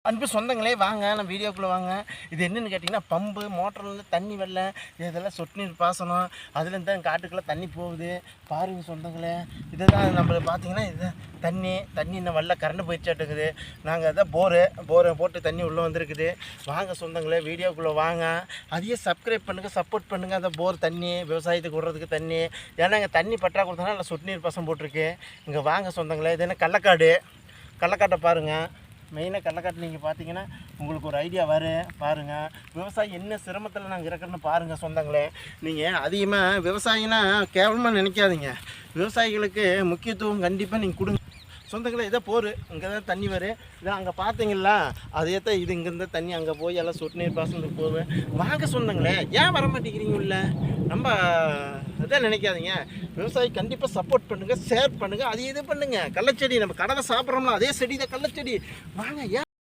அன்பு சொந்தங்களே வாங்க, நம்ம வீடியோக்குள்ளே வாங்க. இது என்னென்னு கேட்டிங்கன்னா, பம்பு மோட்டர்லேருந்து தண்ணி வரல, இதெல்லாம் சொட்டு நீர் பாசனம். அதுலேருந்து தான் காட்டுக்குள்ளே தண்ணி போகுது. பாருங்கள் சொந்தங்களே, இதுதான் நம்மளுக்கு பார்த்தீங்கன்னா இது தண்ணி இன்னும் வரல, கரண்ட் போயிடுச்சாட்டுக்குது. நாங்கள் அதான் போரை போட்டு தண்ணி உள்ளே வந்திருக்குது. வாங்க சொந்தங்களே, வீடியோக்குள்ளே வாங்க. அதையே சப்ஸ்கிரைப் பண்ணுங்கள், சப்போர்ட் பண்ணுங்கள். அந்த போர் தண்ணி விவசாயத்துக்கு விடுறதுக்கு தண்ணி, ஏன்னா இங்கே தண்ணி பற்றா கொடுத்தனா இல்லை சொட்டு நீர் பாசனம் போட்டிருக்கு. இங்கே வாங்க சொந்தங்களே, இது என்ன கடலக்காட்டை பாருங்கள். மெயினாக கடலக்காட்டு நீங்கள் பார்த்தீங்கன்னா உங்களுக்கு ஒரு ஐடியா வரும். பாருங்கள், விவசாயம் என்ன சிரமத்தில் நாங்கள் இருக்கிறோன்னு பாருங்கள் சொந்தங்களே. நீங்கள் அதிகமாக விவசாயினா கேவலமாக நினைக்காதீங்க. விவசாயிகளுக்கு முக்கியத்துவம் கண்டிப்பாக நீங்கள் கொடுங்க சொந்தங்களே. இதை போர் இங்கே தான் தண்ணி வரும். இதான் அங்கே பார்த்தீங்களா, அதே தான் இது. இங்கேருந்து தண்ணி அங்கே போய் எல்லாம் சொட்டு நீர் பாசனத்துக்கு போவேன். வாங்க சொந்தங்களே, ஏன் வர மாட்டேங்கிறீங்க உள்ள? நம்ம இதான் நினைக்காதீங்க. விவசாயி கண்டிப்பாக சப்போர்ட் பண்ணுங்கள், ஷேர் பண்ணுங்கள், அது இது பண்ணுங்கள். கள்ளச்செடி நம்ம கடலை சாப்பிட்றோம்னா அதே செடி தான் கள்ளச்செடி. வாங்க,